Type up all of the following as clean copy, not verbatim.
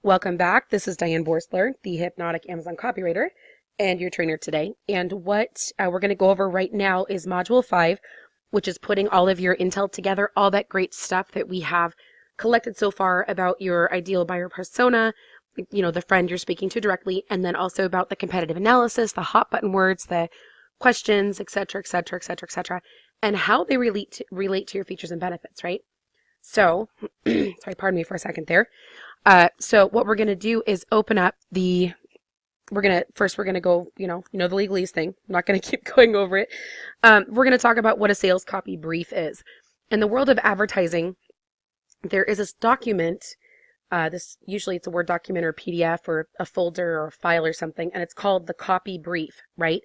Welcome back. This is Diane.Boerstler, the hypnotic Amazon copywriter and your trainer today. And what we're going to go over right now is Module 5, which is putting all of your intel together, all that great stuff that we have collected so far about your ideal buyer persona, the friend you're speaking to directly, and then also about the competitive analysis, the hot button words, the questions, etc., etc., etc., etc., and how they relate to your features and benefits, right? So, sorry, pardon me for a second there. So what we're going to do is open up we're going to go, the legalese thing. I'm not going to keep going over it. We're going to talk about what a sales copy brief is. In the world of advertising, there is this document, usually it's a Word document or a PDF or a folder or a file or something, and it's called the copy brief, right?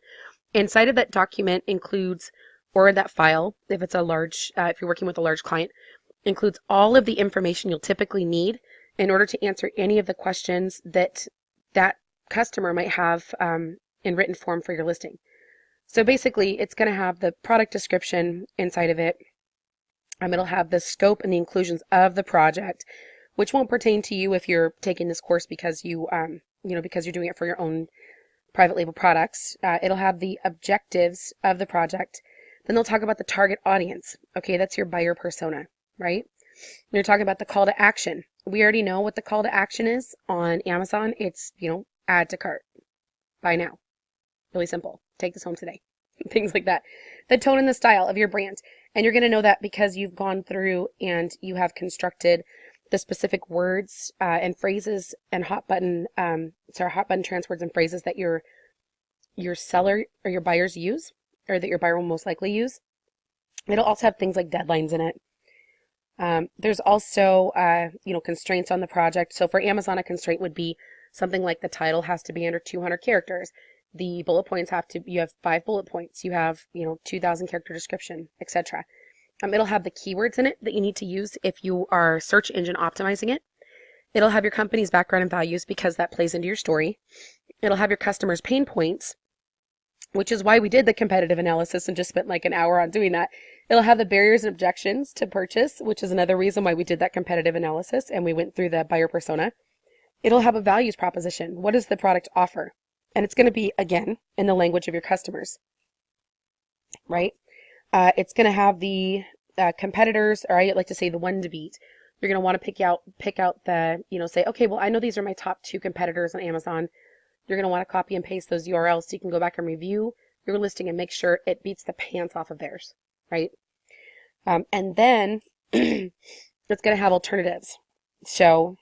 Inside of that document includes, or that file, if it's if you're working with a large client, includes all of the information you'll typically need in order to answer any of the questions that customer might have in written form for your listing. So basically, it's going to have the product description inside of it. It'll have the scope and the inclusions of the project, which won't pertain to you if you're taking this course because because you're doing it for your own private label products. It'll have the objectives of the project. Then they'll talk about the target audience. Okay, that's your buyer persona, right? You're talking about the call to action. We already know what the call to action is on Amazon. It's, add to cart. Buy now. Really simple. Take this home today. Things like that. The tone and the style of your brand. And you're going to know that because you've gone through and you have constructed the specific words and phrases and hot button transwords and phrases that your seller or your buyers use, or that your buyer will most likely use. It'll also have things like deadlines in it. There's also, constraints on the project. So for Amazon, a constraint would be something like the title has to be under 200 characters. The bullet points you have 5 bullet points. You have, 2,000 character description, etc. It'll have the keywords in it that you need to use if you are search engine optimizing it. It'll have your company's background and values because that plays into your story. It'll have your customers' pain points, which is why we did the competitive analysis and just spent like an hour on doing that. It'll have the barriers and objections to purchase, which is another reason why we did that competitive analysis and we went through the buyer persona. It'll have a values proposition. What does the product offer? And it's going to be, again, in the language of your customers, right? It's going to have the competitors, or I like to say the one to beat. You're going to want to pick out the, say, okay, well, I know these are my top 2 competitors on Amazon. You're going to want to copy and paste those URLs so you can go back and review your listing and make sure it beats the pants off of theirs, right? And then it's going to have alternatives. So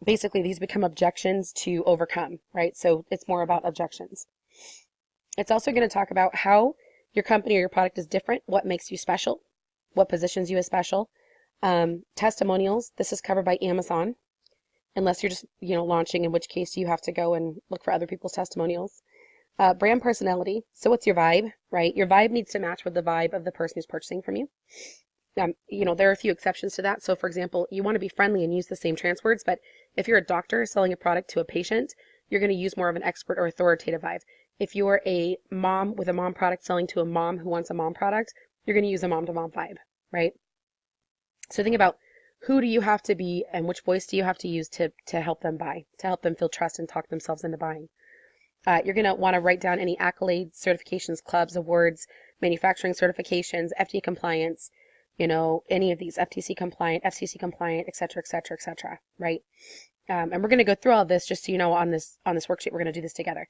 basically these become objections to overcome, right? So it's more about objections. It's also going to talk about how your company or your product is different, what makes you special, what positions you as special. Testimonials, this is covered by Amazon, unless you're just, launching, in which case you have to go and look for other people's testimonials. Brand personality. So what's your vibe, right? Your vibe needs to match with the vibe of the person who's purchasing from you. There are a few exceptions to that. So for example, you want to be friendly and use the same transwords, but if you're a doctor selling a product to a patient, you're going to use more of an expert or authoritative vibe. If you're a mom with a mom product selling to a mom who wants a mom product, you're going to use a mom to mom vibe, right? So think about who do you have to be and which voice do you have to use to help them buy, to help them feel trust and talk themselves into buying. You're going to want to write down any accolades, certifications, clubs, awards, manufacturing certifications, FDA compliance, any of these, FTC compliant, FCC compliant, et cetera, et cetera, et cetera, right? And we're going to go through all this just so you know on this worksheet, we're going to do this together.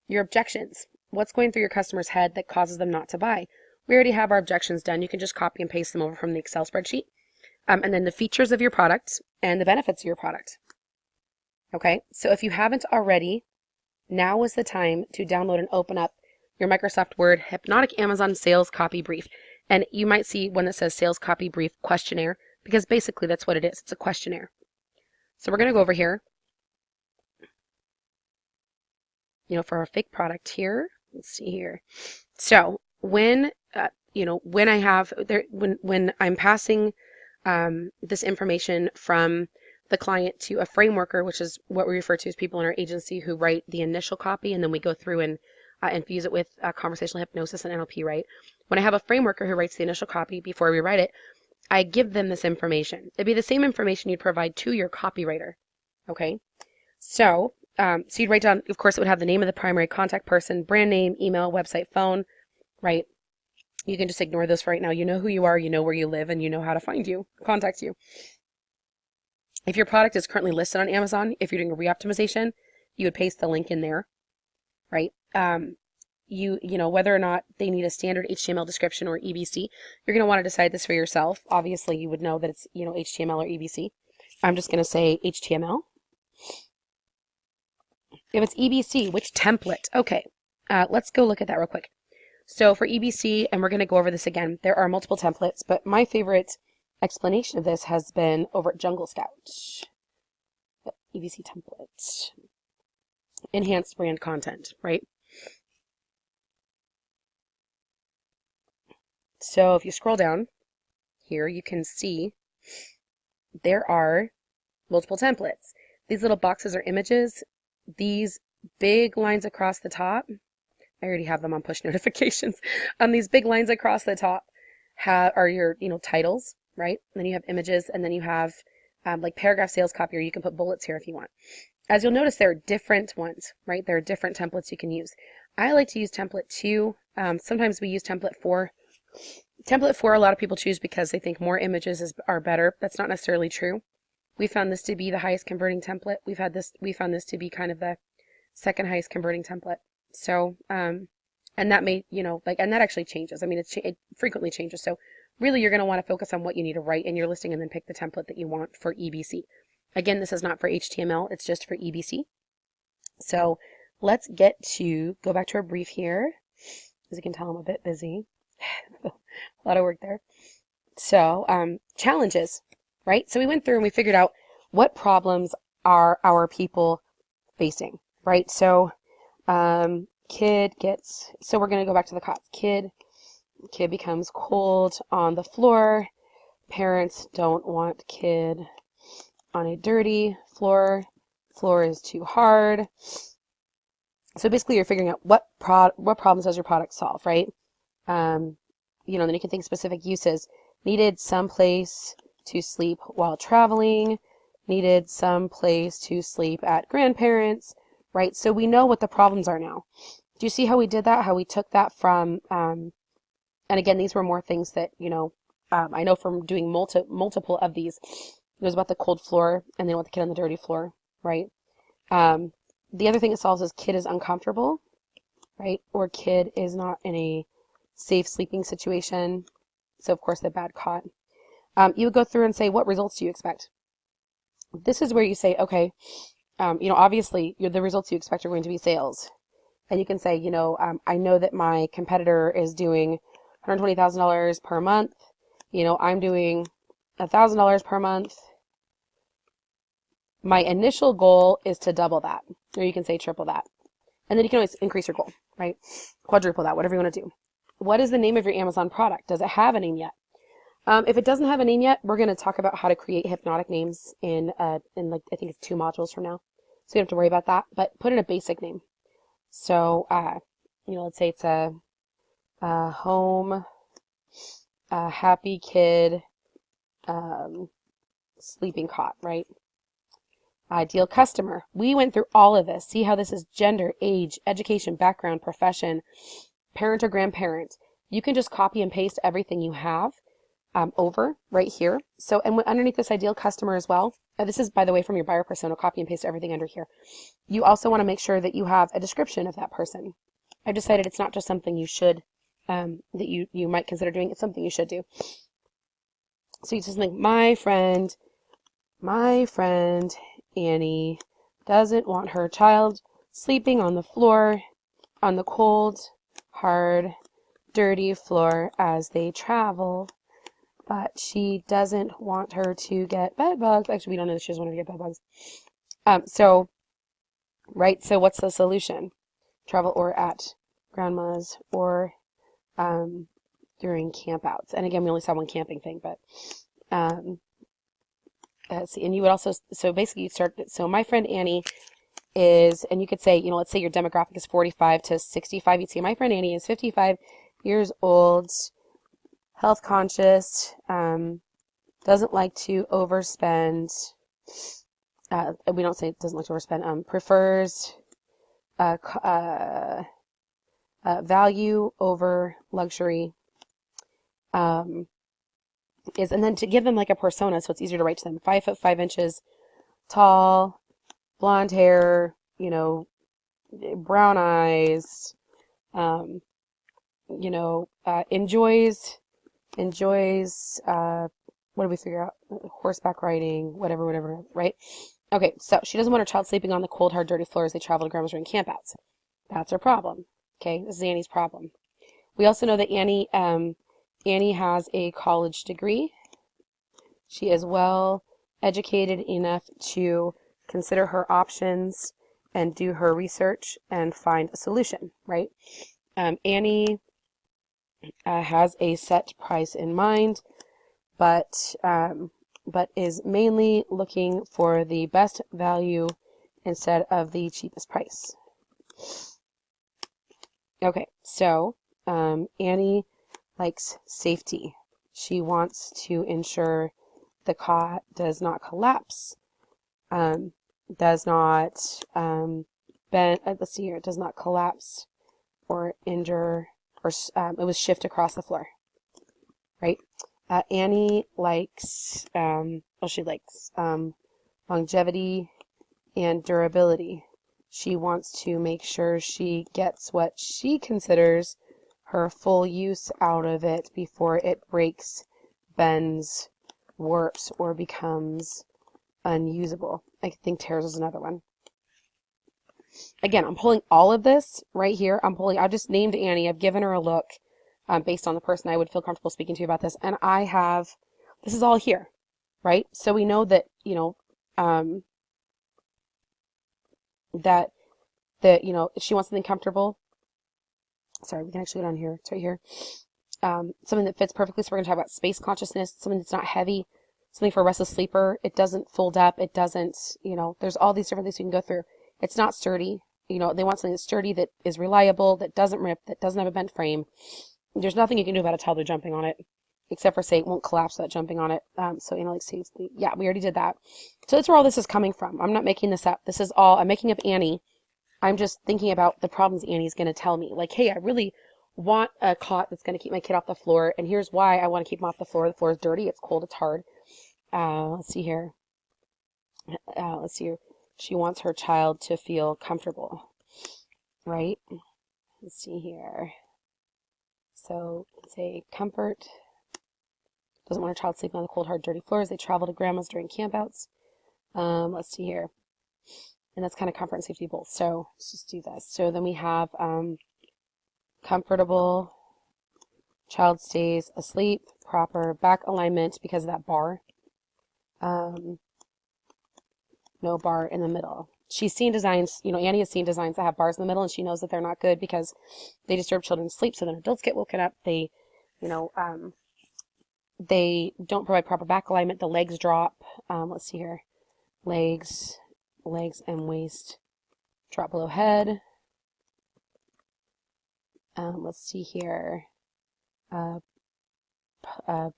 Your objections. What's going through your customer's head that causes them not to buy? We already have our objections done. You can just copy and paste them over from the Excel spreadsheet. And then the features of your product and the benefits of your product. Okay, so if you haven't already, now is the time to download and open up your Microsoft Word Hypnotic Amazon Sales Copy Brief. And you might see one that says Sales Copy Brief Questionnaire, because basically that's what it is. It's a questionnaire. So we're going to go over here, for our fake product here. Let's see here. So when when I'm passing this information from the client to a frameworker, which is what we refer to as people in our agency who write the initial copy, and then we go through and infuse it with conversational hypnosis and NLP, right? When I have a frameworker who writes the initial copy before we write it, I give them this information. It'd be the same information you'd provide to your copywriter, Okay. So, so you'd write down, of course, it would have the name of the primary contact person, brand name, email, website, phone, right? You can just ignore those for right now. You know who you are, you know where you live, and you know how to find you, contact you. If your product is currently listed on Amazon, if you're doing a reoptimization, you would paste the link in there, right? You know, whether or not they need a standard HTML description or EBC, you're going to want to decide this for yourself. Obviously, you would know that it's, you know, HTML or EBC. I'm just going to say HTML. If it's EBC, which template? Okay, let's go look at that real quick. So for EBC, and we're going to go over this again, there are multiple templates, but my favorite explanation of this has been over at Jungle Scout. EBC template. Enhanced brand content, right? So if you scroll down here, you can see there are multiple templates. These little boxes are images. These big lines across the top, I already have them on push notifications. These big lines across the top are your, you know, titles, right? And then you have images, and then you have like paragraph sales copy, or you can put bullets here if you want. As you'll notice, there are different ones, right? There are different templates you can use. I like to use template 2. Sometimes we use template 4. Template 4, a lot of people choose because they think more images are better. That's not necessarily true. We found this to be the highest converting template. We found this to be kind of the second highest converting template. So, and that may, you know, like, and that actually changes. I mean, it frequently changes. So really, you're going to want to focus on what you need to write in your listing and then pick the template that you want for EBC. Again, this is not for HTML. It's just for EBC. So let's go back to our brief here. As you can tell, I'm a bit busy. A lot of work there. So, challenges, right? So we went through and we figured out what problems are our people facing, right? So, so we're going to go back to the cops. Kid becomes cold on the floor. Parents don't want kid on a dirty floor. Floor is too hard. So basically you're figuring out what problems does your product solve, right? You know, then you can think specific uses. Needed some place to sleep while traveling. Needed some place to sleep at grandparents, right? So we know what the problems are now. Do you see how we did that? How we took that from, and again, these were more things that, you know, I know from doing multiple of these. It was about the cold floor, and they want the kid on the dirty floor, right? The other thing it solves is kid is uncomfortable, right? Or kid is not in a safe sleeping situation. So of course the bad caught. You would go through and say, what results do you expect? This is where you say, okay, you know, obviously the results you expect are going to be sales. And you can say, you know, I know that my competitor is doing $120,000 per month. You know, I'm doing $1,000 per month. My initial goal is to double that. Or you can say triple that. And then you can always increase your goal, right? Quadruple that, whatever you want to do. What is the name of your Amazon product? Does it have a name yet? If it doesn't have a name yet, we're going to talk about how to create hypnotic names in like, I think it's 2 modules from now. So you don't have to worry about that, but put in a basic name. So, you know, let's say it's a home, happy kid, sleeping cot, right? Ideal customer. We went through all of this. See how this is gender, age, education, background, profession, parent or grandparent. You can just copy and paste everything you have over right here. So, and underneath this ideal customer as well, this is, by the way, from your buyer persona, copy and paste everything under here. You also want to make sure that you have a description of that person. I've decided it's not just something you should, that you might consider doing, it's something you should do. So you just think, my friend Annie doesn't want her child sleeping on the floor, on the cold, hard, dirty floor as they travel, but she doesn't want her to get bed bugs. Actually, we don't know that she doesn't want her to get bed bugs. So what's the solution? Travel or at grandma's or during campouts. And again, we only saw one camping thing, but see, and you would also, so basically you start, so my friend Annie is, and you could say, you know, let's say your demographic is 45 to 65. You'd say my friend Annie is 55 years old, health conscious, doesn't like to overspend, we don't say it doesn't like to overspend, prefers value over luxury, and then to give them like a persona so it's easier to write to them. 5'5" tall, blonde hair, brown eyes, enjoys, what do we figure out? Horseback riding, whatever, right? Okay, so she doesn't want her child sleeping on the cold, hard, dirty floor as they travel to grandma's during campouts. That's her problem. Okay, this is Annie's problem. We also know that Annie has a college degree. She is well educated enough to consider her options and do her research and find a solution, right? Annie has a set price in mind, but is mainly looking for the best value instead of the cheapest price. Okay, so Annie likes safety. She wants to ensure the cot does not collapse, does not bend. Let's see here. It does not collapse or injure, or it was shift across the floor, right? Annie likes, she likes longevity and durability. She wants to make sure she gets what she considers her full use out of it before it breaks, bends, warps, or becomes unusable. I think tears is another one. Again, I'm pulling all of this right here. I've just named Annie. I've given her a look based on the person I would feel comfortable speaking to about this. And this is all here, right? So we know that, she wants something comfortable. Sorry, we can actually go down here. It's right here. Something that fits perfectly. So we're going to talk about space consciousness, something that's not heavy, something for a restless sleeper. It doesn't fold up. It doesn't, there's all these different things we can go through. It's not sturdy. They want something that's sturdy, that is reliable, that doesn't rip, that doesn't have a bent frame. There's nothing you can do about a toddler jumping on it, except for say it won't collapse without jumping on it. So like safety. Yeah, we already did that. So that's where all this is coming from. I'm not making this up. This is all, I'm making up Annie. I'm just thinking about the problems Annie's going to tell me. Like, hey, I really want a cot that's going to keep my kid off the floor, and here's why I want to keep him off the floor. The floor is dirty, it's cold, it's hard. Let's see here. She wants her child to feel comfortable, right? Let's see here. So, say comfort. Doesn't want her child sleeping on the cold, hard, dirty floors. They travel to grandma's during campouts. Let's see here. And that's kind of comfort and safety both. So let's just do this. So then we have comfortable, child stays asleep, proper back alignment because of that bar. No bar in the middle. She's seen designs, Annie has seen designs that have bars in the middle, and she knows that they're not good because they disturb children's sleep. So then adults get woken up. They, they don't provide proper back alignment. The legs drop. Let's see here. Legs and waist drop below head. Let's see here.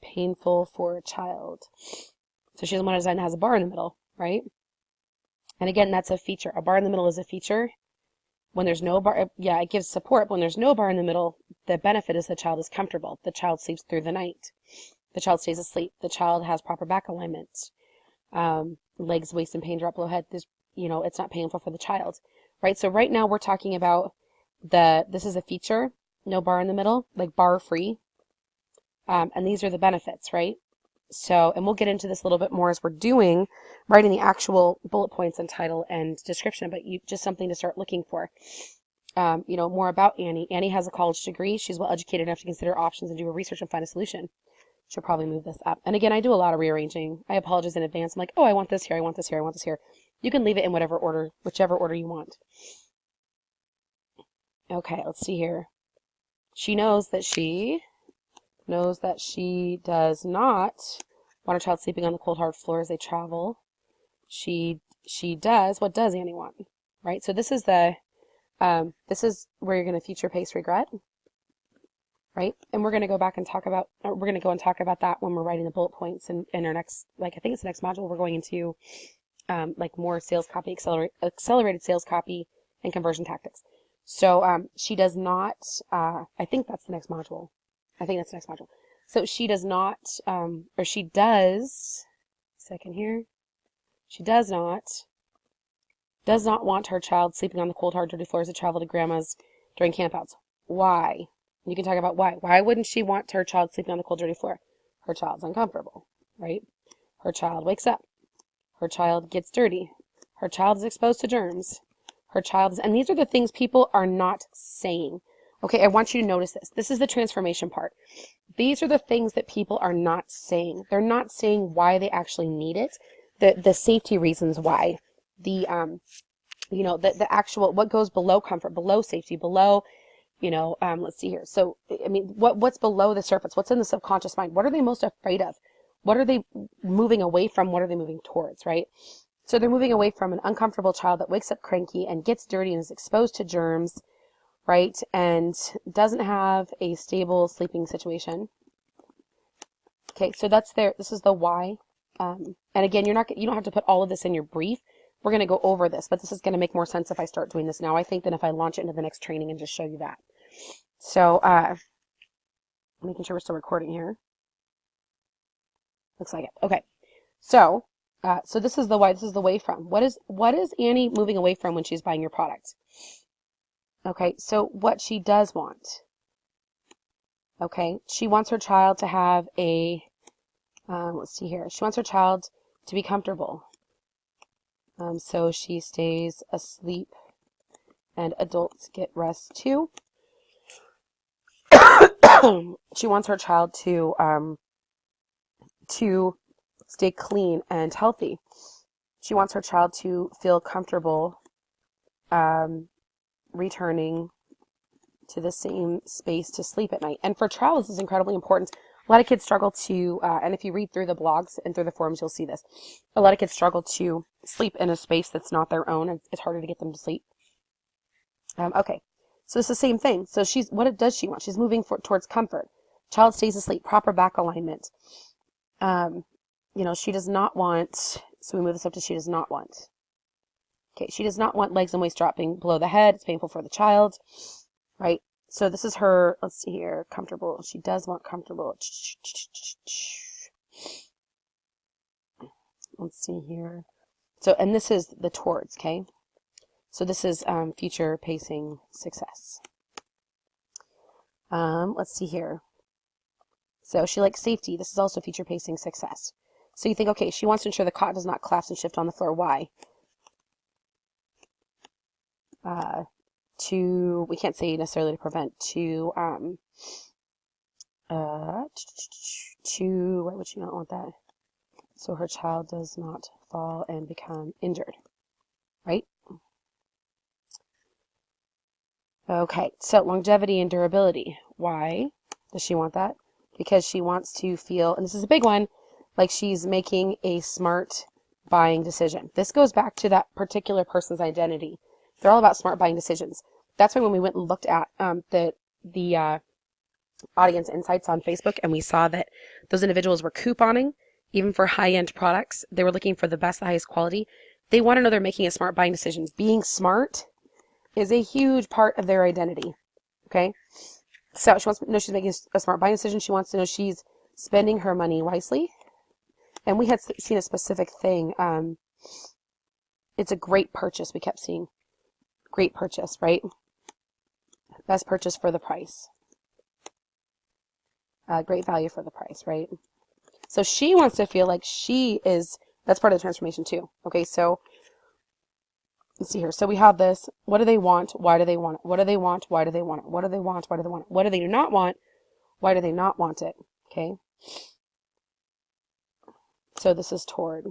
Painful for a child. So she doesn't want a design that has a bar in the middle, right? And again, that's a feature. A bar in the middle is a feature. When there's no bar, yeah, it gives support. But when there's no bar in the middle, the benefit is the child is comfortable. The child sleeps through the night. The child stays asleep. The child has proper back alignment. Legs, waist, and pain drop below head. There's, it's not painful for the child, right? So right now we're talking about this is a feature, no bar in the middle, like bar free. And these are the benefits, right? So, and we'll get into this a little bit more as we're writing the actual bullet points and title and description, but just something to start looking for. More about Annie. Annie has a college degree. She's well educated enough to consider options and do her research and find a solution. She'll probably move this up. And again, I do a lot of rearranging. I apologize in advance. I'm like, oh, I want this here. I want this here. I want this here. You can leave it in whichever order you want. Okay, let's see here. She knows that she does not want her child sleeping on the cold, hard floor as they travel. She does. What does Annie want? Right? So this is this is where you're going to future pace regret. Right? And we're going to go back and talk about that when we're writing the bullet points in our next, I think it's the next module we're going into like more sales copy, accelerated sales copy, and conversion tactics. So she does not, I think that's the next module. I think that's the next module. So she does not, or she does, second here, she does not want her child sleeping on the cold, hard, dirty floors of travel to grandma's during campouts. Why? You can talk about why. Why wouldn't she want her child sleeping on the cold, dirty floor? Her child's uncomfortable, right? Her child wakes up. Her child gets dirty. Her child is exposed to germs. Her child is, and these are the things people are not saying. Okay, I want you to notice this. This is the transformation part. These are the things that people are not saying. They're not saying why they actually need it, the safety reasons why, the the actual, what goes below comfort, below safety, below, let's see here. So, I mean, what's below the surface? What's in the subconscious mind? What are they most afraid of? What are they moving away from? What are they moving towards, right? So they're moving away from an uncomfortable child that wakes up cranky and gets dirty and is exposed to germs, right? And doesn't have a stable sleeping situation. Okay, so that's this is the why. And again, you don't have to put all of this in your brief. We're going to go over this, but this is going to make more sense if I start doing this now, I think, than if I launch it into the next training and just show you that. So, making sure we're still recording here. Looks like it. Okay. So, so this is the why. This is the way from. What is Annie moving away from when she's buying your product? Okay. So what she does want. Okay. She wants her child to have a, let's see here. She wants her child to be comfortable. So she stays asleep and adults get rest too. She wants her child to stay clean and healthy. She wants her child to feel comfortable returning to the same space to sleep at night. And for travel, this is incredibly important. A lot of kids struggle to, and if you read through the blogs and through the forums, you'll see this. A lot of kids struggle to sleep in a space that's not their own, and it's harder to get them to sleep. Okay, so it's the same thing. So what does she want? She's moving towards comfort. Child stays asleep, proper back alignment. She does not want, so we move this up to she does not want. Okay, she does not want legs and waist dropping below the head. It's painful for the child, right? So this is her, let's see here, comfortable. She does want comfortable. Let's see here. So, and this is the towards, okay? So this is future pacing success. Let's see here. So she likes safety. This is also future pacing success. So you think, okay, she wants to ensure the cot does not collapse and shift on the floor. Why? We can't say necessarily to prevent, why would she not want that? So her child does not fall and become injured, right? Okay, so longevity and durability. Why does she want that? Because she wants to feel, and this is a big one, like she's making a smart buying decision. This goes back to that particular person's identity. They're all about smart buying decisions. That's why when we went and looked at the audience insights on Facebook, and we saw that those individuals were couponing, even for high-end products. They were looking for the best, the highest quality. They want to know they're making a smart buying decision. Being smart is a huge part of their identity. Okay? So she wants to know she's making a smart buying decision. She wants to know she's spending her money wisely. And we had seen a specific thing. It's a great purchase, we kept seeing. Great purchase, right? Best purchase for the price. Great value for the price, right? So she wants to feel like that's part of the transformation too. Okay, so let's see here. So we have this. What do they want? Why do they want it? What do they want? Why do they want it? What do they want? Why do they want it? What do they not want? Why do they not want it? Okay. So this is toward.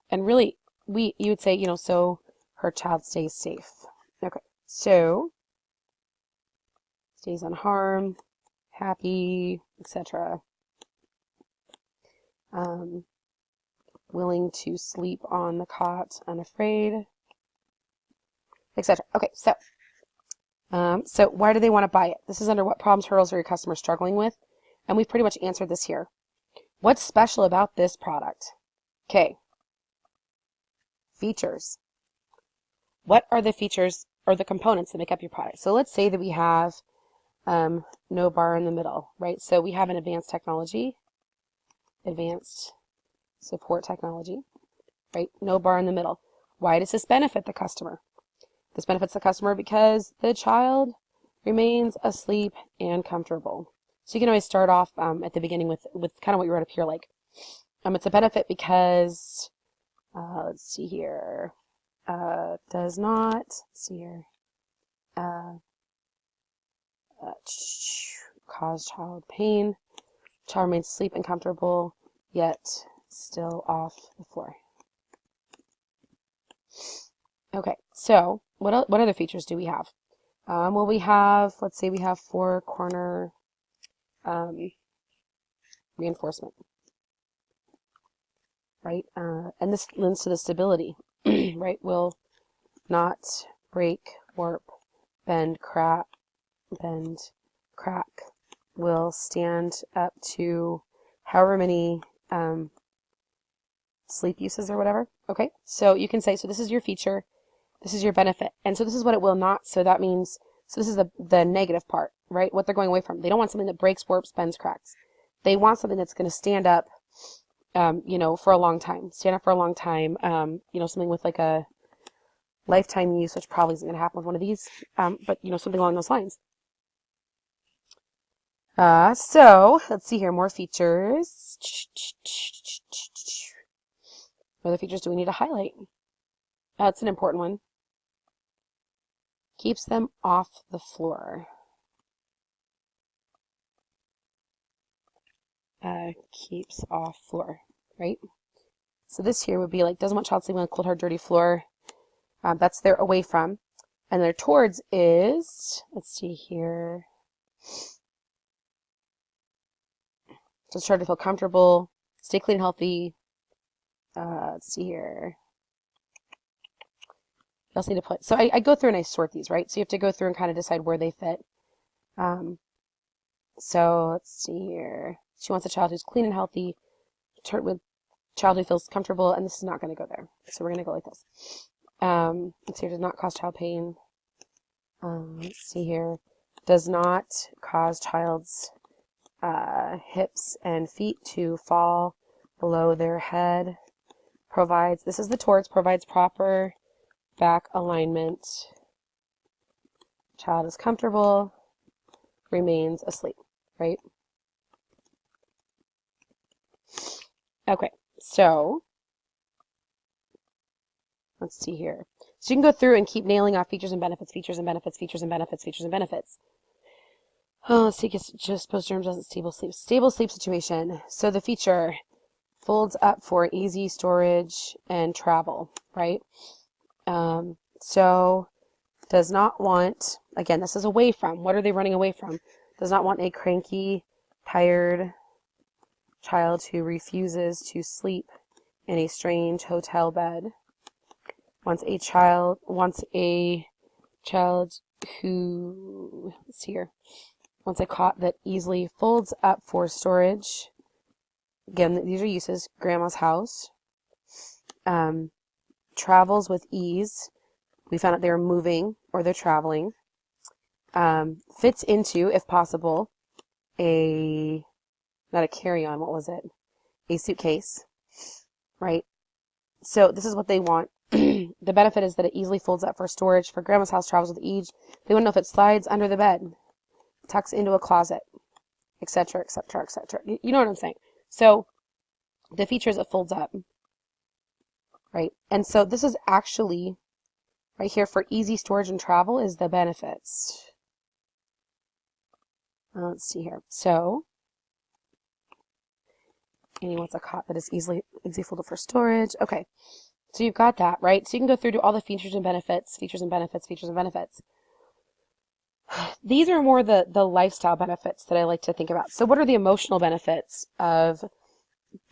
And really, you would say, so her child stays safe. Okay. So stays unharmed, happy, etc. Willing to sleep on the cot, unafraid, etc. Okay, so why do they want to buy it? This is under what problems, hurdles are your customers struggling with? And we've pretty much answered this here. What's special about this product? Okay. Features. What are the features or the components that make up your product? So let's say that we have no bar in the middle, right? So we have an advanced support technology, right? No bar in the middle. Why does this benefit the customer? This benefits the customer because the child remains asleep and comfortable. So you can always start off at the beginning with kind of what you wrote up here, like it's a benefit because let's see here, does not, let's see here, cause child pain. Child remains asleep and comfortable, yet still off the floor. Okay, so what other features do we have? Well, we have, let's say we have 4-corner reinforcement, right? And this lends to the stability, right? Will not break, warp, bend, crack, will stand up to however many sleep uses or whatever. Okay, so you can say, so this is your feature, this is your benefit, and so this is what it will not. So that means, so this is the negative part, right? What they're going away from. They don't want something that breaks, warps, bends, cracks. They want something that's going to stand up, for a long time. Stand up for a long time. Something with like a lifetime use, which probably isn't going to happen with one of these, but something along those lines. So let's see here, more features. What other features do we need to highlight? That's an important one. Keeps them off the floor. Keeps off floor, right? So this here would be like, doesn't want child sleeping on a cold, hard, dirty floor. That's their away from. And their towards is, let's see here. Just try to feel comfortable, stay clean and healthy. Let's see here. You also need to put, so I go through and I sort these, right? So you have to go through and kind of decide where they fit. So let's see here. She wants a child who's clean and healthy, with child who feels comfortable, and this is not going to go there. So we're going to go like this. Let's see here, does not cause child pain. Let's see here. Does not cause child's hips and feet to fall below their head. Provides, this is the towards, provides proper back alignment. Child is comfortable, remains asleep, right? Okay, so let's see here. So you can go through and keep nailing off features and benefits, features and benefits, features and benefits, features and benefits. Oh, let's see, just post-term doesn't stable sleep situation. So the feature folds up for easy storage and travel, right? So does not want, again, this is away from. What are they running away from? Does not want a cranky, tired child who refuses to sleep in a strange hotel bed. Wants a child who, let's see here, wants a cot that easily folds up for storage. Again, these are uses. Grandma's house. Travels with ease. We found out they're moving or they're traveling. Fits into, if possible, not a carry-on, what was it? A suitcase, right? So this is what they want. The benefit is that it easily folds up for storage. For grandma's house, travels with ease. They want to know if it slides under the bed, tucks into a closet, etc., etc., etc. You know what I'm saying? So the feature is it folds up, right? And so this is actually, right here, for easy storage and travel is the benefits. Let's see here. So Annie wants a cot that is easy folded for storage. Okay, so you've got that, right? So you can go through to all the features and benefits, features and benefits, features and benefits. These are more the lifestyle benefits that I like to think about. So what are the emotional benefits of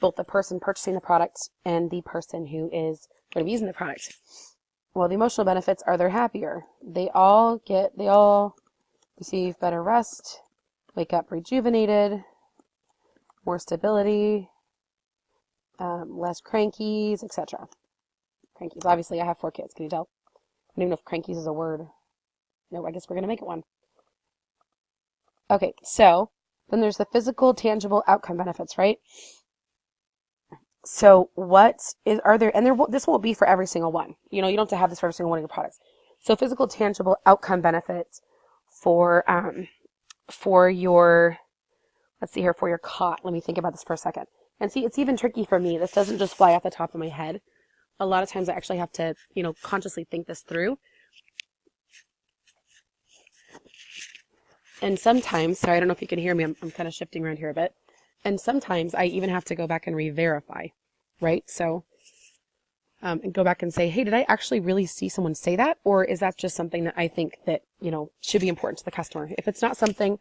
both the person purchasing the product and the person who is going to be using the product? Well, the emotional benefits are they're happier. They all receive better rest, wake up rejuvenated, more stability, less crankies, etc. Crankies. Obviously, I have 4 kids. Can you tell? I don't even know if crankies is a word. No, I guess we're going to make it one. Okay, so then there's the physical, tangible outcome benefits, right? So are there, and this won't be for every single one. You don't have to have this for every single one of your products. So physical, tangible outcome benefits for your, let's see here, for your cot. Let me think about this for a second. And see, it's even tricky for me. This doesn't just fly off the top of my head. A lot of times I actually have to, consciously think this through. And sometimes, sorry, I don't know if you can hear me. I'm kind of shifting around here a bit. And sometimes I even have to go back and re-verify, right? So, and go back and say, hey, did I actually really see someone say that? Or is that just something that I think that, should be important to the customer? If it's not something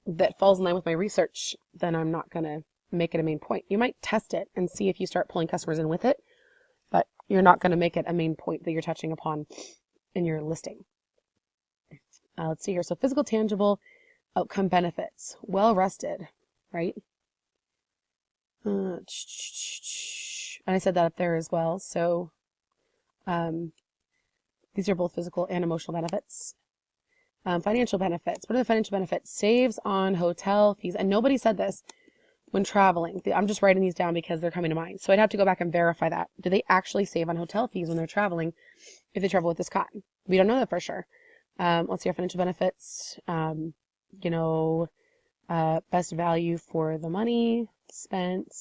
that falls in line with my research, then I'm not going to make it a main point. You might test it and see if you start pulling customers in with it, but you're not going to make it a main point that you're touching upon in your listing. Let's see here. So physical, tangible outcome benefits. Well rested, right? And I said that up there as well. So these are both physical and emotional benefits. Financial benefits. What are the financial benefits? Saves on hotel fees. And nobody said this when traveling. I'm just writing these down because they're coming to mind. So I'd have to go back and verify that. Do they actually save on hotel fees when they're traveling if they travel with this cotton? We don't know that for sure. Let's see our financial benefits. Best value for the money spent.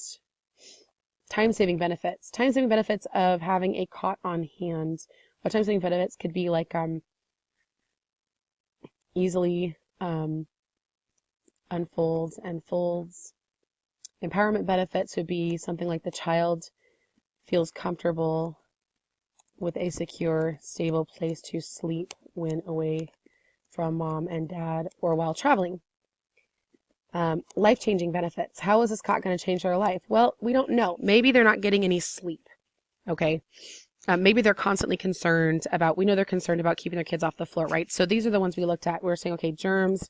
Time-saving benefits. Time-saving benefits of having a cot on hand. What time-saving benefits could be like easily unfolds and folds. Empowerment benefits would be something like the child feels comfortable with a secure, stable place to sleep when away from mom and dad or while traveling. Life-changing benefits. How is this cot going to change their life? Well, we don't know. Maybe they're not getting any sleep. Okay. Maybe they're constantly concerned about, we know they're concerned about keeping their kids off the floor, right? So these are the ones we looked at. We're saying, okay, germs,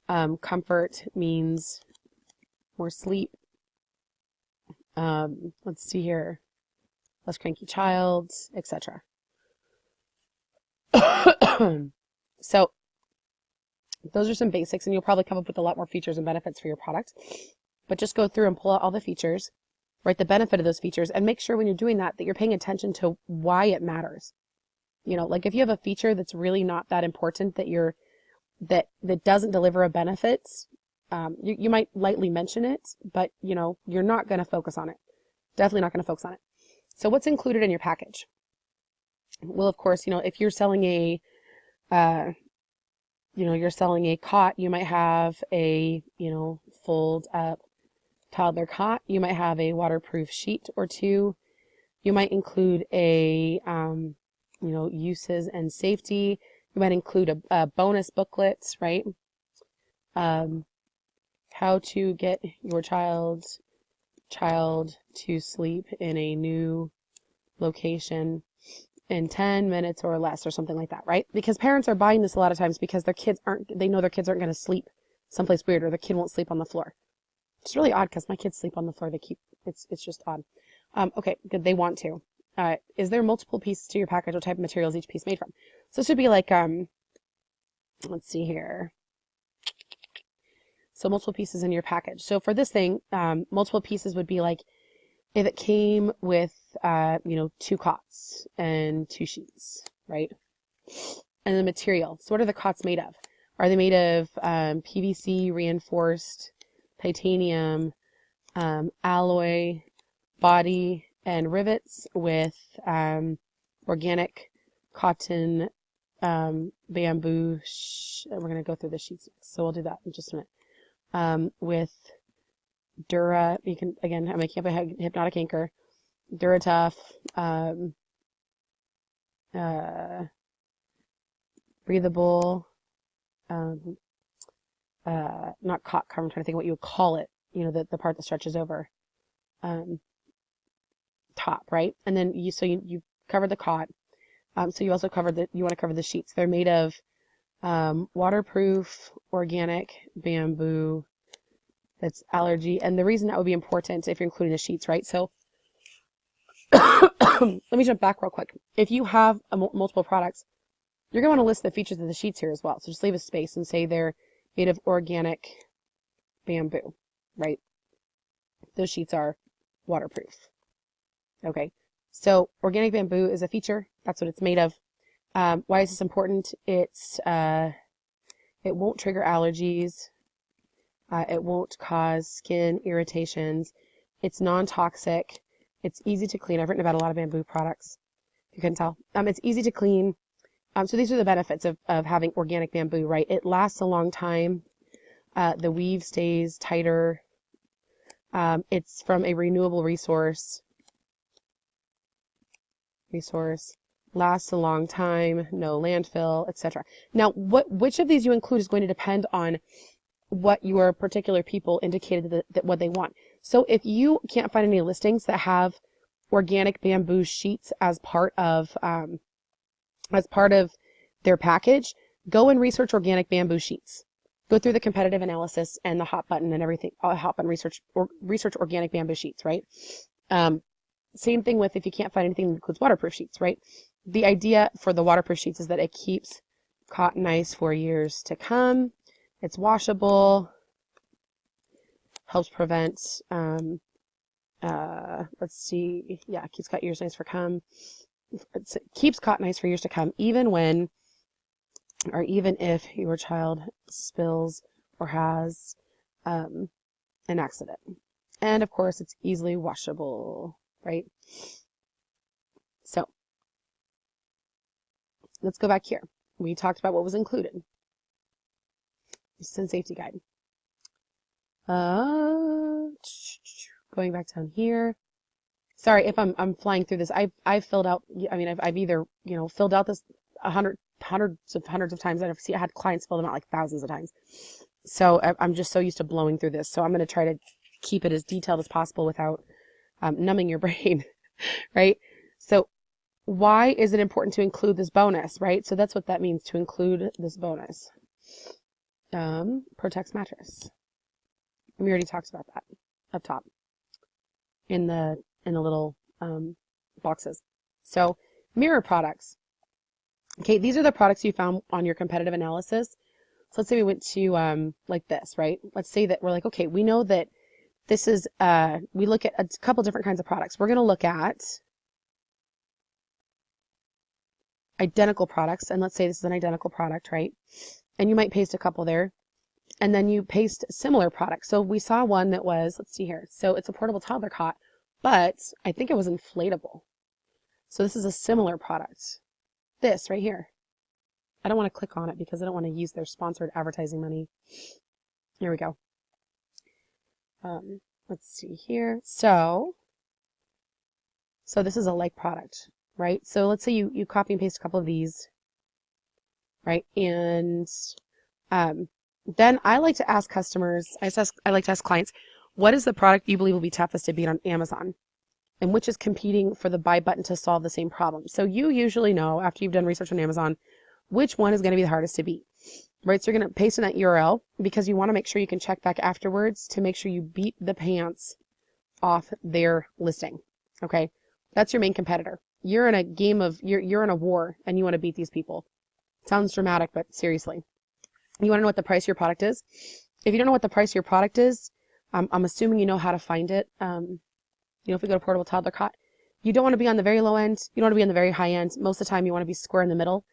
comfort means more sleep. Let's see here. Less cranky child, etc. So those are some basics, and you'll probably come up with a lot more features and benefits for your product. But just go through and pull out all the features, write the benefit of those features, and make sure when you're doing that you're paying attention to why it matters. Like if you have a feature that's really not that important, that doesn't deliver a benefit, you might lightly mention it, but you're not going to focus on it. Definitely not going to focus on it. So what's included in your package? Well, of course, if you're selling you're selling a cot, you might have a, fold up toddler cot. You might have a waterproof sheet or two. You might include a, uses and safety. You might include a bonus booklet, right? How to get your child to sleep in a new location in 10 minutes or less or something like that, right? Because parents are buying this a lot of times because they know their kids aren't going to sleep someplace weird, or the kid won't sleep on the floor. It's really odd because my kids sleep on the floor. It's just odd. Okay, good. They want to. Is there multiple pieces to your package? What type of material is each piece made from? So this would be like, let's see here. So multiple pieces in your package. So for this thing, multiple pieces would be like if it came with, 2 cots and 2 sheets, right? And the material. So what are the cots made of? Are they made of PVC reinforced titanium, alloy, body, and rivets with organic cotton, bamboo. We're going to go through the sheets next, so we'll do that in just a minute. With Dura, you can, again, I'm making up a hypnotic anchor, Duratough, breathable, not cot cover, I'm trying to think what you would call it, the part that stretches over, top, right? And then you covered the cot, so you also you want to cover the sheets. They're made of waterproof, organic bamboo that's allergy, and the reason that would be important if you're including the sheets, right? So let me jump back real quick. If you have multiple products, you're going to want to list the features of the sheets here as well. So just leave a space and say they're made of organic bamboo, right? Those sheets are waterproof. Okay, so organic bamboo is a feature. That's what it's made of. Why is this important? It won't trigger allergies. It won't cause skin irritations. It's non-toxic. It's easy to clean. I've written about a lot of bamboo products, if you can tell. It's easy to clean. So these are the benefits of having organic bamboo, right? It lasts a long time. The weave stays tighter. It's from a renewable resource. Lasts a long time, no landfill, etc. Now, which of these you include is going to depend on what your particular people indicated that what they want. So if you can't find any listings that have organic bamboo sheets as part of their package, go and research organic bamboo sheets. Go through the competitive analysis and the hot button and everything. Hot button research organic bamboo sheets, right? Same thing with if you can't find anything that includes waterproof sheets, right? The idea for the waterproof sheets is that it keeps cotton nice for years to come. It's washable. Helps prevent, let's see, yeah, keeps cotton years nice for come. It keeps cotton nice for years to come, even if your child spills or has an accident. And of course, it's easily washable, right? So let's go back here. We talked about what was included. Sin safety guide. Going back down here. Sorry if I'm flying through this. I've filled out. I mean, I've either filled out this hundreds of times. And I've had clients fill them out like thousands of times. So I'm just so used to blowing through this. So I'm going to try to keep it as detailed as possible without numbing your brain, right? So why is it important to include this bonus, right? So that's what that means, to include this bonus. Protects mattress. We already talked about that up top in the little boxes. So mirror products. Okay, these are the products you found on your competitive analysis. So let's say we went to like this, right? Let's say that we're like, okay, we know that this is, we look at a couple different kinds of products. We're going to look at identical products. And let's say this is an identical product, right? And you might paste a couple there. And then you paste similar products. So we saw one that was, let's see here. So it's a portable toddler cot, but I think it was inflatable. So this is a similar product. This right here. I don't want to click on it because I don't want to use their sponsored advertising money. Here we go. Let's see here. So this is a like product, right? So let's say you copy and paste a couple of these, right? And then I like to ask customers, I like to ask clients, what is the product you believe will be toughest to beat on Amazon? And which is competing for the buy button to solve the same problem? So you usually know, after you've done research on Amazon, which one is going to be the hardest to beat, right? So you're going to paste in that URL because you want to make sure you can check back afterwards to make sure you beat the pants off their listing, okay? That's your main competitor. You're in a game of, you're in a war and you want to beat these people. Sounds dramatic, but seriously. You want to know what the price of your product is? If you don't know what the price of your product is, I'm assuming you know how to find it. If we go to portable toddler cot, you don't want to be on the very low end. You don't want to be on the very high end. Most of the time, you want to be square in the middle.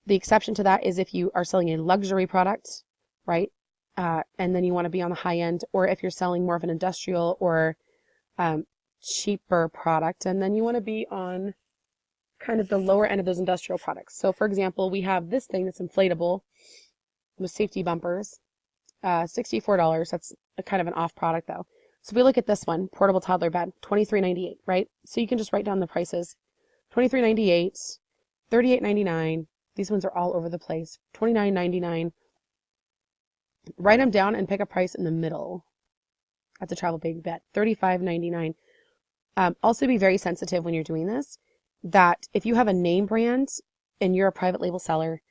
The exception to that is if you are selling a luxury product, right? And then you want to be on the high end, or if you're selling more of an industrial or cheaper product, and then you want to be on kind of the lower end of those industrial products. So, for example, we have this thing that's inflatable with safety bumpers, $64. That's kind of an off product though. So if we look at this one, portable toddler bed, $23.98, right? So you can just write down the prices. $23.98, $38.99. These ones are all over the place. $29.99. Write them down and pick a price in the middle. That's a travel baby bed, $35.99. Also be very sensitive when you're doing this, that if you have a name brand and you're a private label seller,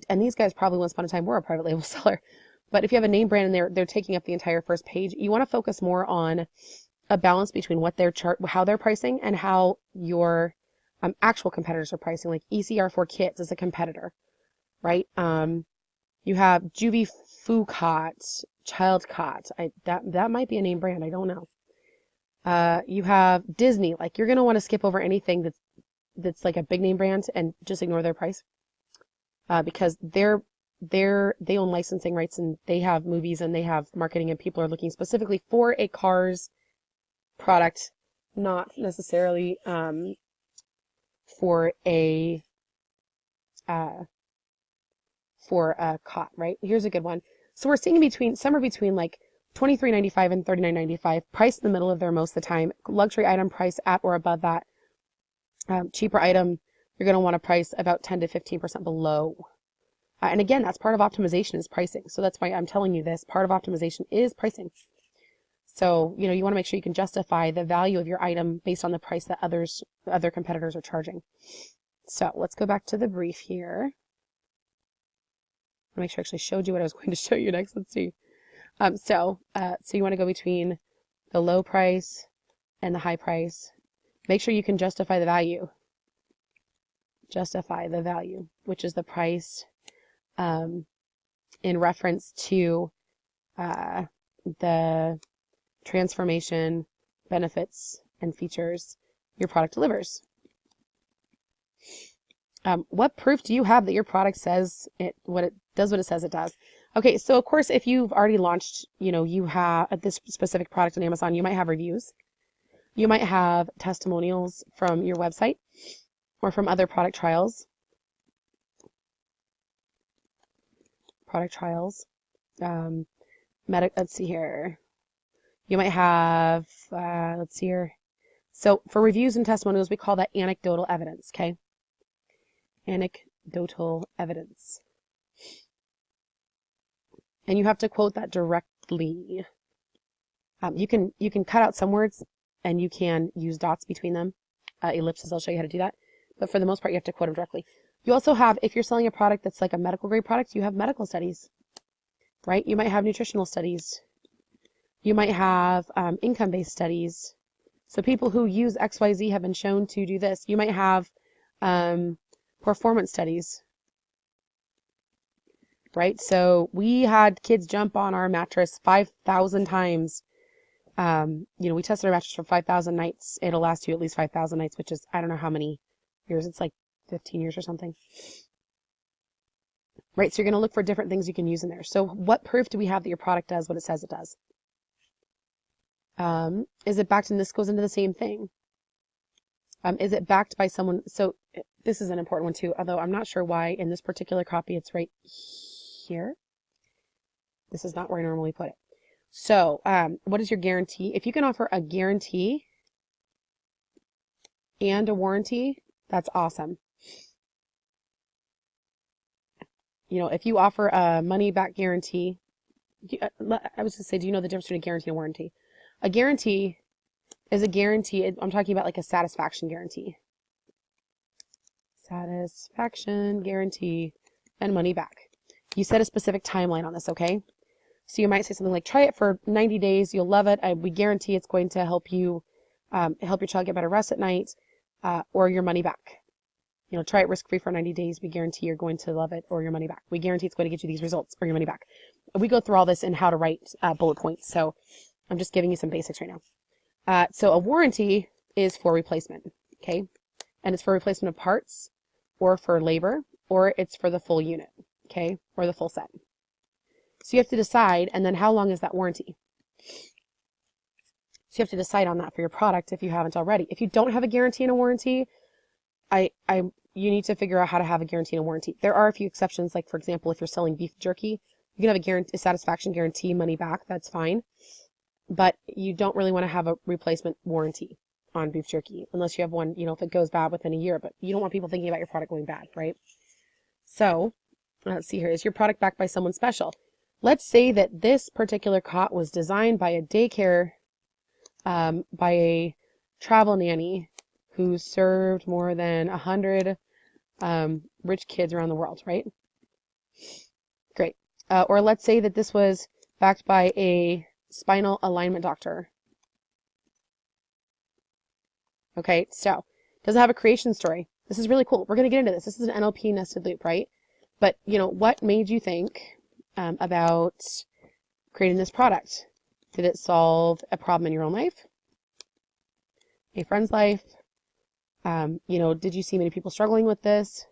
and these guys probably once upon a time were a private label seller, but if you have a name brand and they're taking up the entire first page, you want to focus more on a balance between what how they're pricing and how your actual competitors are pricing, like ECR for Kids is a competitor, right? You have Juvie Foo Cot, Child Cot. That might be a name brand. I don't know. You have Disney. Like, you're going to want to skip over anything that's like a big name brand and just ignore their price, because they own licensing rights, and they have movies and they have marketing, and people are looking specifically for a Cars product, not necessarily for a cot, right? Here's a good one. So we're seeing somewhere between like $23.95 and $39.95, priced in the middle of there most of the time. Luxury item price at or above that. Cheaper item, you're going to want to price about 10 to 15% below. And again, that's part of optimization, is pricing. So that's why I'm telling you this. Part of optimization is pricing. So, you want to make sure you can justify the value of your item based on the price that other competitors are charging. So let's go back to the brief here. I'll make sure I actually showed you what I was going to show you next. Let's see. So you want to go between the low price and the high price. Make sure you can justify the value. Justify the value, which is the price in reference to the transformation, benefits, and features your product delivers. What proof do you have that your product says what it says it does? Okay, so of course, if you've already launched, you have this specific product on Amazon, you might have reviews. You might have testimonials from your website or from other product trials. Let's see here. You might have, let's see here. So for reviews and testimonials, we call that anecdotal evidence, okay? Anecdotal evidence. And you have to quote that directly. You can cut out some words, and you can use dots between them. Ellipses, I'll show you how to do that. But for the most part, you have to quote them directly. You also have, if you're selling a product that's like a medical grade product, you have medical studies, right? You might have nutritional studies. You might have income-based studies. So people who use XYZ have been shown to do this. You might have performance studies, right? So we had kids jump on our mattress 5,000 times. We tested our mattress for 5,000 nights. It'll last you at least 5,000 nights, which is, I don't know how many years. It's like 15 years or something. Right, so you're going to look for different things you can use in there. So what proof do we have that your product does what it says it does? Is it backed, and this goes into the same thing. Is it backed by someone? So this is an important one too, although I'm not sure why in this particular copy it's right here. This is not where I normally put it. So what is your guarantee? If you can offer a guarantee and a warranty, that's awesome. If you offer a money-back guarantee, I was going to say, do you know the difference between a guarantee and a warranty? A guarantee is a guarantee. I'm talking about like a satisfaction guarantee. Satisfaction guarantee and money back. You set a specific timeline on this, okay? So you might say something like, try it for 90 days. You'll love it. We guarantee it's going to help you, help your child get better rest at night, or your money back. Try it risk-free for 90 days. We guarantee you're going to love it, or your money back. We guarantee it's going to get you these results, or your money back. We go through all this in how to write bullet points. So I'm just giving you some basics right now. So a warranty is for replacement, okay? And it's for replacement of parts, or for labor, or it's for the full unit, okay? Or the full set. So you have to decide, and then how long is that warranty? So you have to decide on that for your product if you haven't already. If you don't have a guarantee and a warranty, you need to figure out how to have a guarantee and a warranty. There are a few exceptions, like for example, if you're selling beef jerky, you can have a satisfaction guarantee, money back, that's fine. But you don't really want to have a replacement warranty on beef jerky, unless you have one, if it goes bad within a year, but you don't want people thinking about your product going bad, right? So, let's see here. Is your product backed by someone special? Let's say that this particular cot was designed by a daycare, by a travel nanny who served more than 100 rich kids around the world, right? Great. Or let's say that this was backed by a spinal alignment doctor. Okay, so Does it have a creation story? This is really cool. We're going to get into this. This is an NLP nested loop, right? But, what made you think about creating this product? Did it solve a problem in your own life? A friend's life? Did you see many people struggling with this?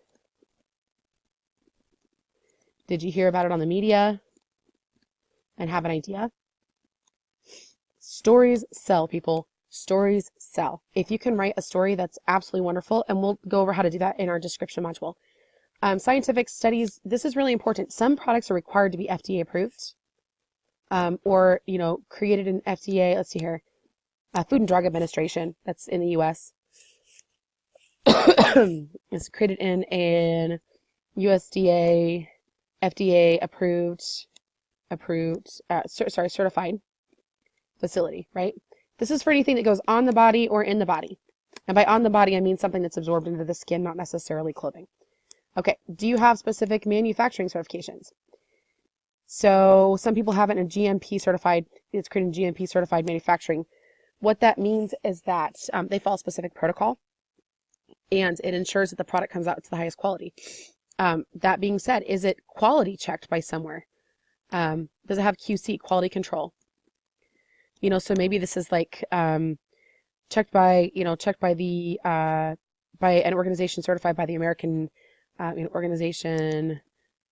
Did you hear about it on the media and have an idea? Stories sell, people. Stories sell. If you can write a story, that's absolutely wonderful. And we'll go over how to do that in our description module. Scientific studies, this is really important. Some products are required to be FDA approved, or, created in FDA. Let's see here. Food and Drug Administration. That's in the U.S. It's created in an USDA, FDA certified facility, right? This is for anything that goes on the body or in the body. And by on the body, I mean something that's absorbed into the skin, not necessarily clothing. Okay, do you have specific manufacturing certifications? So some people have it in GMP certified, it's created in GMP certified manufacturing. What that means is that they follow a specific protocol, and it ensures that the product comes out to the highest quality. That being said, is it quality checked by somewhere? Does it have QC, quality control? So maybe this is like checked by an organization certified by the American organization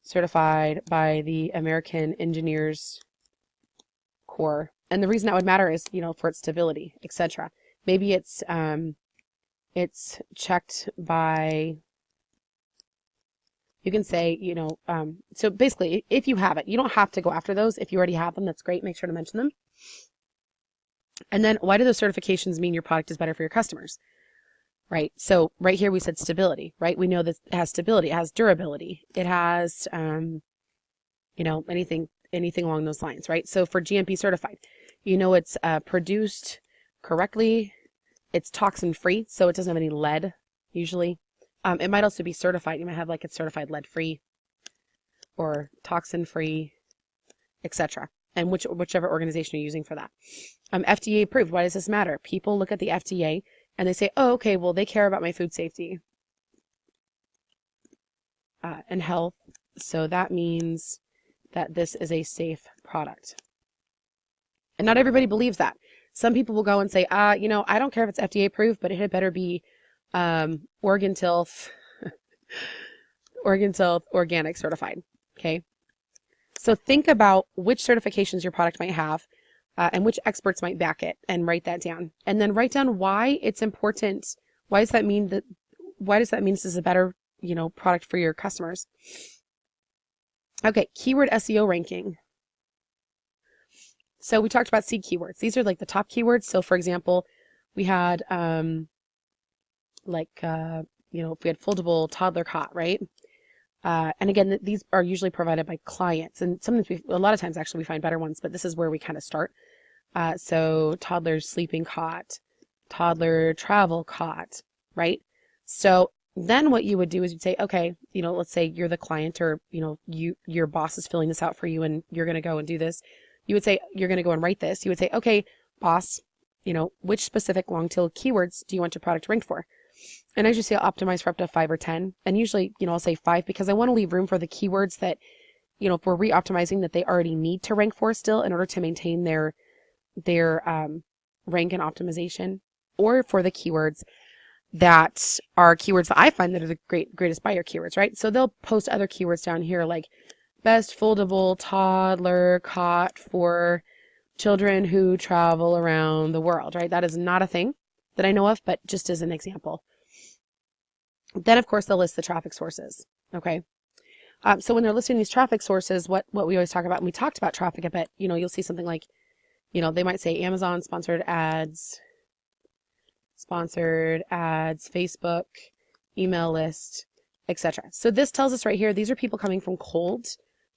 certified by the American Engineers Corps. And the reason that would matter is, for its stability, etc. Maybe it's checked by, you can say, so basically, if you have it, you don't have to go after those. If you already have them, that's great. Make sure to mention them. And then why do those certifications mean your product is better for your customers? Right. So right here we said stability, right? We know that it has stability, it has durability, it has, anything along those lines, right? So for GMP certified, it's produced correctly, it's toxin free, so it doesn't have any lead usually. It might also be certified. You might have like it's certified lead free or toxin free, etc. And whichever organization you're using for that. FDA approved. Why does this matter? People look at the FDA and they say, oh, okay, well, they care about my food safety and health. So that means that this is a safe product. And not everybody believes that. Some people will go and say, I don't care if it's FDA approved, but it had better be Oregon Tilth organic certified. Okay. So think about which certifications your product might have and which experts might back it, and write that down. And then write down why it's important. Why does that mean this is a better, product for your customers? Okay, keyword SEO ranking. So we talked about seed keywords. These are like the top keywords. So for example, we had if we had foldable toddler cot, right? And again, these are usually provided by clients, and sometimes a lot of times actually we find better ones, but this is where we kind of start. So toddler sleeping cot, toddler travel cot, right? So then what you would do is you'd say, okay, let's say you're the client, or, your boss is filling this out for you and you're going to go and do this. You would say, you're going to go and write this. You would say, okay, boss, which specific long tail keywords do you want your product ranked for? And I usually say I'll optimize for up to 5 or 10. And usually, I'll say 5 because I want to leave room for the keywords that, if we're re-optimizing, that they already need to rank for still in order to maintain their rank and optimization, or for the keywords that are keywords that I find that are the greatest buyer keywords, right? So they'll post other keywords down here like best foldable toddler cot for children who travel around the world, right? That is not a thing that I know of, but just as an example. Then, of course, they'll list the traffic sources, okay? So when they're listing these traffic sources, what we always talk about, and we talked about traffic a bit, you'll see something like, they might say Amazon sponsored ads, Facebook, email list, etc. So this tells us right here, these are people coming from cold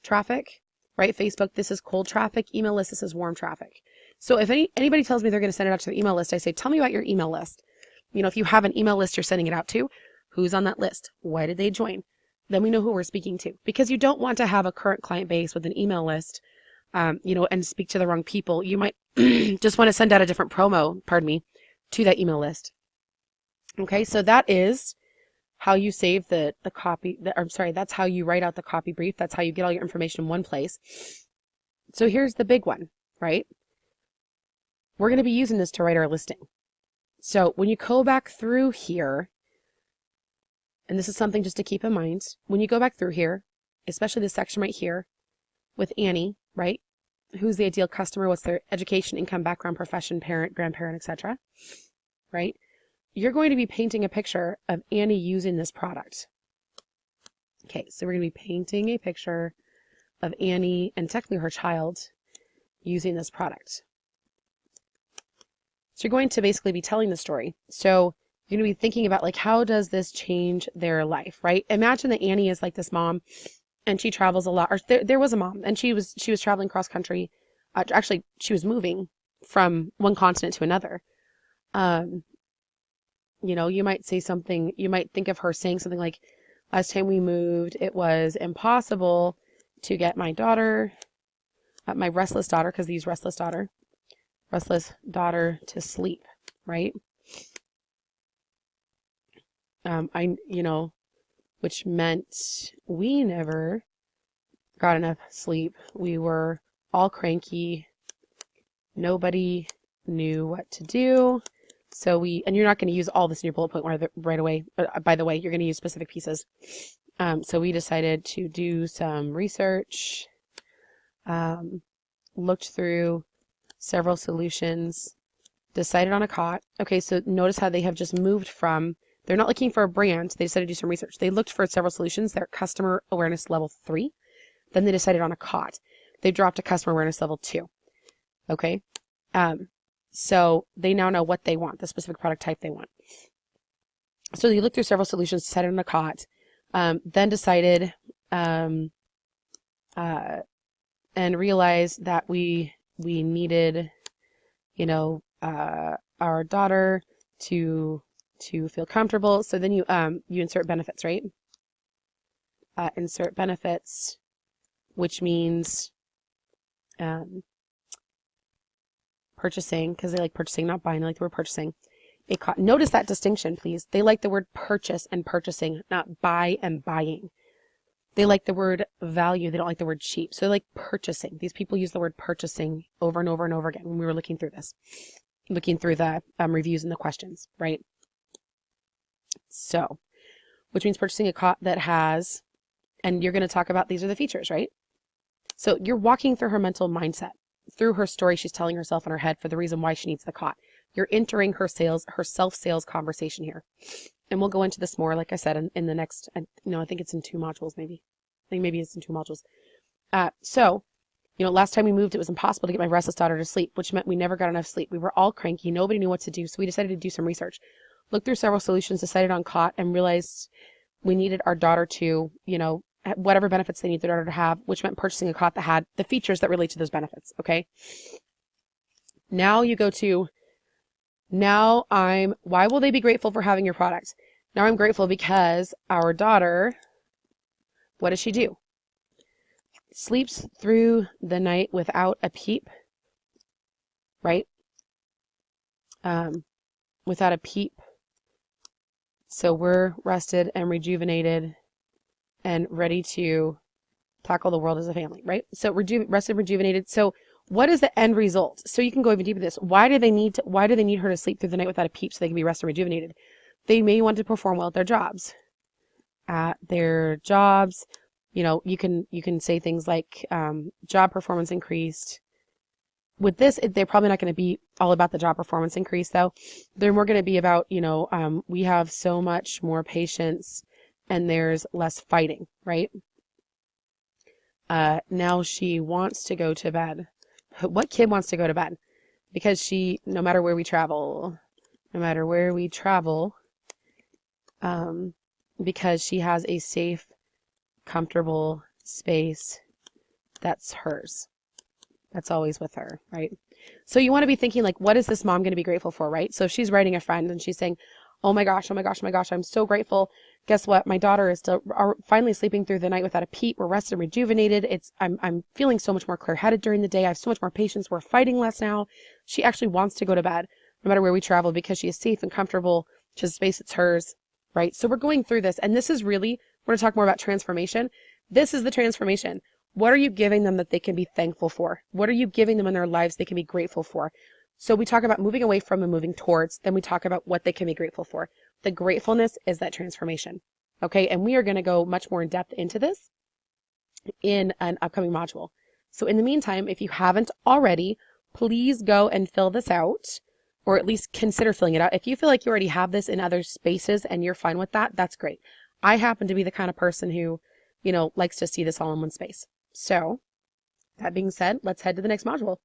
traffic, right? Facebook, this is cold traffic. Email list, this is warm traffic. So if anybody tells me they're going to send it out to the email list, I say, tell me about your email list. If you have an email list you're sending it out to, who's on that list? Why did they join? Then we know who we're speaking to, because you don't want to have a current client base with an email list, and speak to the wrong people. You might just want to send out a different promo, to that email list. Okay, so that is how you save the copy. I'm sorry, that's how you write out the copy brief. That's how you get all your information in one place. So here's the big one, right? We're going to be using this to write our listing. So when you go back through here, and this is something just to keep in mind, when you go back through here, especially this section right here with Annie, right? Who's the ideal customer? What's their education, income, background, profession, parent, grandparent, etc., right? You're going to be painting a picture of Annie using this product. Okay, so we're going to be painting a picture of Annie and technically her child using this product. So you're going to basically be telling the story. So you're going to be thinking about, like, how does this change their life, right? Imagine that Annie is like this mom and she travels a lot, or there was a mom and she was traveling cross country. Actually, she was moving from one continent to another. You know, you might say something, you might think of her saying something like, last time we moved, it was impossible to get my daughter, my restless daughter, because they use restless daughter to sleep, right? You know, which meant we never got enough sleep. We were all cranky. Nobody knew what to do. So and you're not going to use all this in your bullet point right away. But by the way, you're going to use specific pieces. So we decided to do some research, looked through several solutions, decided on a cot. Okay, so notice how they have just moved from, they're not looking for a brand. They decided to do some research. They looked for several solutions. They're customer awareness level 3. Then they decided on a cot. They dropped to customer awareness level 2. Okay. So they now know what they want, the specific product type they want. So you look through several solutions, decided on a cot, then decided and realized that we needed, you know, our daughter to feel comfortable. So then you insert benefits, right? Insert benefits, which means purchasing, because they like purchasing, not buying. They like the word purchasing. Notice that distinction, please. They like the word purchase and purchasing, not buy and buying. They like the word value. They don't like the word cheap. So they like purchasing. These people use the word purchasing over and over and over again when we were looking through this, looking through the reviews and the questions, right? So, which means purchasing a cot that has, and you're going to talk about, these are the features, right? So you're walking through her mental mindset, through her story she's telling herself in her head for the reason why she needs the cot. You're entering her self-sales conversation here. And we'll go into this more, like I said, in the next, I think it's in 2 modules, maybe. I think maybe it's in 2 modules. So, last time we moved, it was impossible to get my restless daughter to sleep, which meant we never got enough sleep. We were all cranky. Nobody knew what to do. So we decided to do some research. Looked through several solutions, decided on cot, and realized we needed our daughter to, whatever benefits they need their daughter to have, which meant purchasing a cot that had the features that relate to those benefits. Okay. Now you go to, why will they be grateful for having your product? Now I'm grateful because our daughter, what does she do? Sleeps through the night without a peep, right? Without a peep. So we're rested and rejuvenated and ready to tackle the world as a family, right? So rested, rejuvenated. So what is the end result? So you can go even deeper with this. Why do they need her to sleep through the night without a peep so they can be rested and rejuvenated? They may want to perform well at their jobs. You can say things like job performance increased. With this, they're probably not going to be all about the job performance increase, though. They're more going to be about, we have so much more patience and there's less fighting, right? Now she wants to go to bed. What kid wants to go to bed? Because no matter where we travel, because she has a safe, comfortable space that's hers. That's always with her, right? So you want to be thinking, like, what is this mom going to be grateful for, right? So if she's writing a friend and she's saying, oh my gosh, I'm so grateful. Guess what? My daughter is finally sleeping through the night without a peep. We're rested and rejuvenated. I'm feeling so much more clear-headed during the day. I have so much more patience. We're fighting less now. She actually wants to go to bed no matter where we travel because she is safe and comfortable She's a space, it's hers, right? So we're going through this, and this is really, we're going to talk more about transformation. This is the transformation. What are you giving them that they can be thankful for? What are you giving them in their lives they can be grateful for? So we talk about moving away from and moving towards, then we talk about what they can be grateful for. The gratefulness is that transformation. Okay, and we are going to go much more in depth into this in an upcoming module. So in the meantime, if you haven't already, please go and fill this out, or at least consider filling it out. If you feel like you already have this in other spaces and you're fine with that, that's great. I happen to be the kind of person who, likes to see this all in one space. So that being said, let's head to the next module.